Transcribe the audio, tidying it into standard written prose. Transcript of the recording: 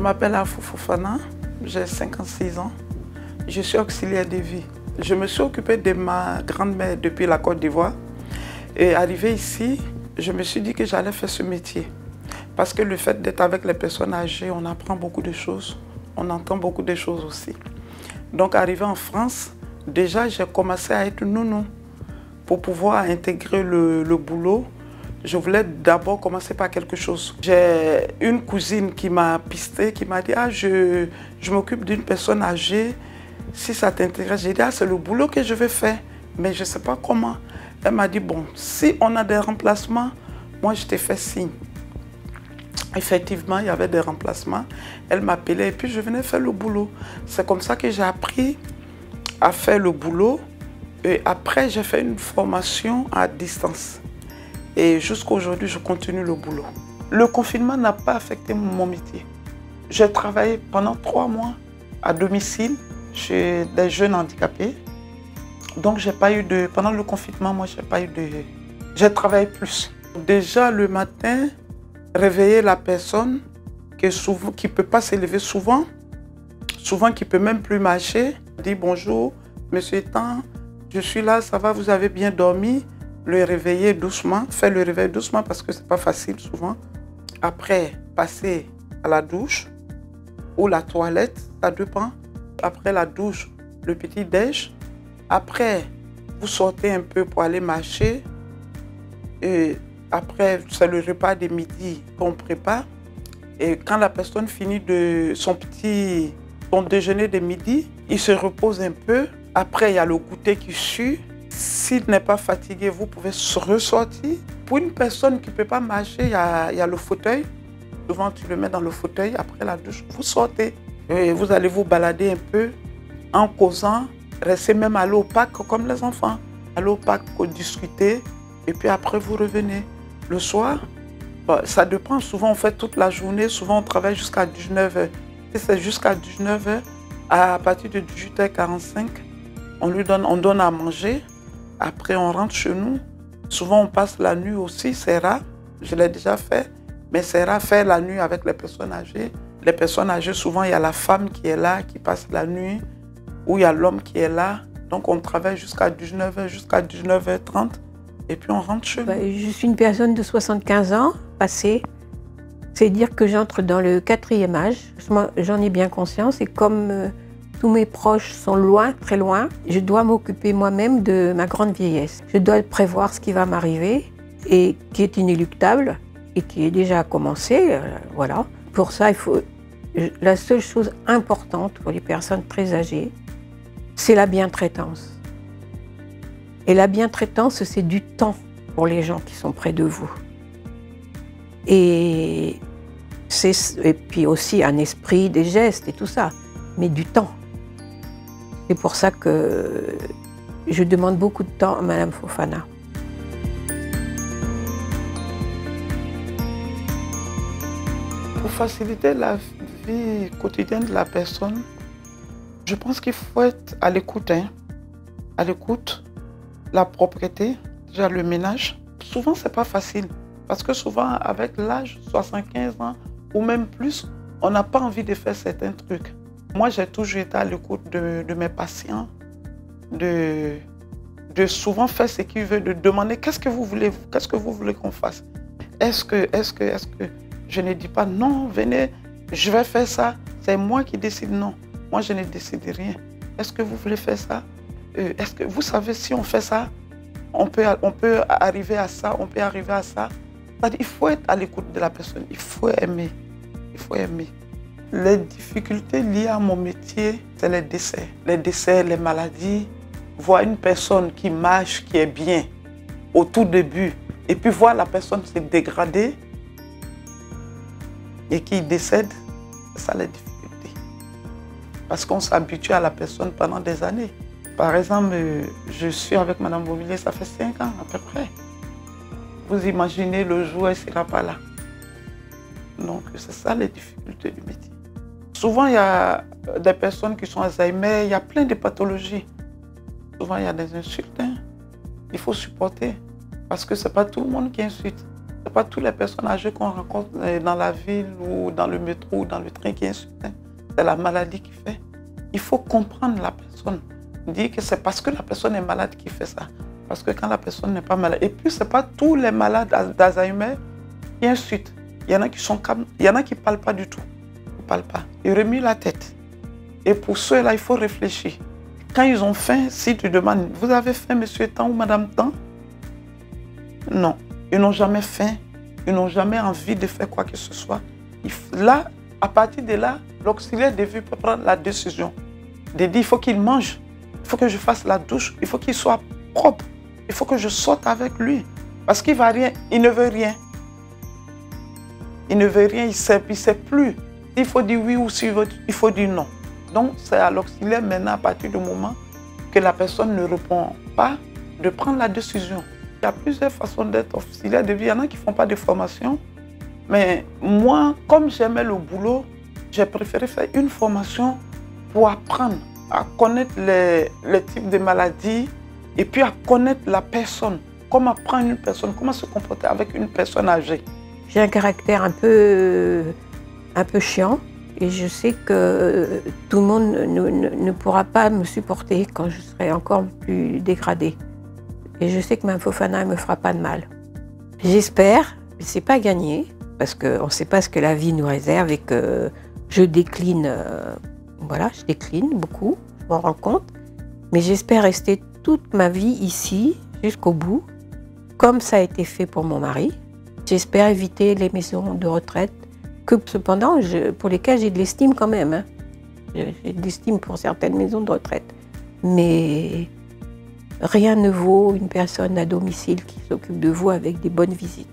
m'appelle Afou Fofana, j'ai 56 ans. Je suis auxiliaire de vie. Je me suis occupée de ma grand-mère depuis la Côte d'Ivoire. Et arrivée ici, je me suis dit que j'allais faire ce métier. Parce que le fait d'être avec les personnes âgées, on apprend beaucoup de choses. On entend beaucoup de choses aussi. Donc arrivé en France, déjà j'ai commencé à être nounou. Pour pouvoir intégrer le boulot, je voulais d'abord commencer par quelque chose. J'ai une cousine qui m'a pisté, qui m'a dit « Ah, je m'occupe d'une personne âgée, si ça t'intéresse ». J'ai dit « Ah, c'est le boulot que je vais faire, mais je ne sais pas comment ». Elle m'a dit « Bon, si on a des remplacements, moi je te fais signe ». Effectivement, il y avait des remplacements. Elle m'appelait et puis je venais faire le boulot. C'est comme ça que j'ai appris à faire le boulot. Et après, j'ai fait une formation à distance. Et jusqu'à aujourd'hui, je continue le boulot. Le confinement n'a pas affecté mon métier. J'ai travaillé pendant 3 mois à domicile chez des jeunes handicapés. Donc, j'ai pas eu de... Pendant le confinement, moi, j'ai pas eu de... J'ai travaillé plus. Déjà, le matin, réveiller la personne qui ne peut pas s'élever souvent, qui ne peut même plus marcher, dire bonjour, monsieur Tan, je suis là, ça va, vous avez bien dormi. Le réveiller doucement, faire le réveil doucement parce que ce n'est pas facile souvent. Après, passer à la douche ou la toilette, ça dépend. Après la douche, le petit-déj. Après, vous sortez un peu pour aller marcher. Et après, c'est le repas de midi qu'on prépare. Et quand la personne finit de son déjeuner de midi, il se repose un peu. Après, il y a le goûter qui suit. S'il n'est pas fatigué, vous pouvez ressortir. Pour une personne qui ne peut pas marcher, il y a le fauteuil. Souvent, tu le mets dans le fauteuil. Après la douche, vous sortez. Et vous allez vous balader un peu en causant. Restez même aller au parc comme les enfants. Aller au parc pour discuter. Et puis après, vous revenez. Le soir, ça dépend. Souvent, on fait toute la journée. Souvent, on travaille jusqu'à 19h. Si c'est jusqu'à 19h, à partir de 18h45, on donne à manger. Après, on rentre chez nous. Souvent, on passe la nuit aussi. C'est rare. Je l'ai déjà fait. Mais c'est rare faire la nuit avec les personnes âgées. Les personnes âgées, souvent, il y a la femme qui est là, qui passe la nuit. Ou il y a l'homme qui est là. Donc, on travaille jusqu'à 19h, jusqu'à 19h30. Et puis, on rentre chez nous. Je suis une personne de 75 ans, passée. C'est dire que j'entre dans le 4e âge. J'en ai bien conscience. Et comme... tous mes proches sont loin, très loin. Je dois m'occuper moi-même de ma grande vieillesse. Je dois prévoir ce qui va m'arriver et qui est inéluctable et qui est déjà commencé. Voilà. Pour ça, la seule chose importante pour les personnes très âgées, c'est la bientraitance. Et la bientraitance, c'est du temps pour les gens qui sont près de vous. Et puis aussi un esprit, des gestes et tout ça, mais du temps. C'est pour ça que je demande beaucoup de temps à Madame Fofana. Pour faciliter la vie quotidienne de la personne, je pense qu'il faut être à l'écoute. À l'écoute, la propreté, déjà le ménage. Souvent, ce n'est pas facile. Parce que souvent, avec l'âge, 75 ans ou même plus, on n'a pas envie de faire certains trucs. Moi, j'ai toujours été à l'écoute de mes patients, de souvent faire ce qu'ils veulent, de demander qu'est-ce que vous voulez qu'on fasse. Est-ce que je ne dis pas non, venez, je vais faire ça, c'est moi qui décide, non. Moi, je ne décide rien. Est-ce que vous voulez faire ça? Est-ce que vous savez, si on fait ça, on peut arriver à ça, on peut arriver à ça. Il faut être à l'écoute de la personne, il faut aimer, il faut aimer. Les difficultés liées à mon métier, c'est les décès. Les décès, les maladies. Voir une personne qui marche, qui est bien au tout début, et puis voir la personne se dégrader et qui décède, c'est ça les difficultés. Parce qu'on s'habitue à la personne pendant des années. Par exemple, je suis avec Mme Beauvilliers, ça fait 5 ans à peu près. Vous imaginez le jour où elle ne sera pas là. Donc, c'est ça les difficultés du métier. Souvent, il y a des personnes qui sont Alzheimer, il y a plein de pathologies. Souvent, il y a des insultes. Il faut supporter. Parce que ce n'est pas tout le monde qui insulte. Ce n'est pas toutes les personnes âgées qu'on rencontre dans la ville ou dans le métro ou dans le train qui insultent. C'est la maladie qui fait. Il faut comprendre la personne. Dire que c'est parce que la personne est malade qui fait ça. Parce que quand la personne n'est pas malade. Et puis, ce n'est pas tous les malades d'Alzheimer qui insultent. Il y en a qui sont comme... Il y en a qui ne parlent pas du tout. Ils ne parlent pas. Ils remuent la tête. Et pour ceux-là, il faut réfléchir. Quand ils ont faim, si tu demandes, vous avez faim, monsieur Tan ou madame Tan? Non. Ils n'ont jamais faim. Ils n'ont jamais envie de faire quoi que ce soit. Là, à partir de là, l'auxiliaire de vie peut prendre la décision de dire il faut qu'il mange, il faut que je fasse la douche, il faut qu'il soit propre, il faut que je sorte avec lui. Parce qu'il va rien, il ne veut rien. Il ne veut rien, il ne sait plus. Il faut dire oui ou il faut dire non. Donc, c'est à l'auxiliaire maintenant, à partir du moment que la personne ne répond pas, de prendre la décision. Il y a plusieurs façons d'être auxiliaire de vie. Il y en a qui ne font pas de formation. Mais moi, comme j'aimais le boulot, j'ai préféré faire une formation pour apprendre à connaître les types de maladies et puis à connaître la personne. Comment prendre une personne, comment se comporter avec une personne âgée. J'ai un caractère un peu chiant et je sais que tout le monde ne pourra pas me supporter quand je serai encore plus dégradée. Et je sais que Mme Fofana ne me fera pas de mal. J'espère, mais ce n'est pas gagné, parce qu'on ne sait pas ce que la vie nous réserve et que je décline, voilà, je décline beaucoup, je m'en rends compte. Mais j'espère rester toute ma vie ici, jusqu'au bout, comme ça a été fait pour mon mari. J'espère éviter les maisons de retraite, que cependant, pour lesquelles j'ai de l'estime quand même. Hein. J'ai de l'estime pour certaines maisons de retraite. Mais rien ne vaut une personne à domicile qui s'occupe de vous avec des bonnes visites.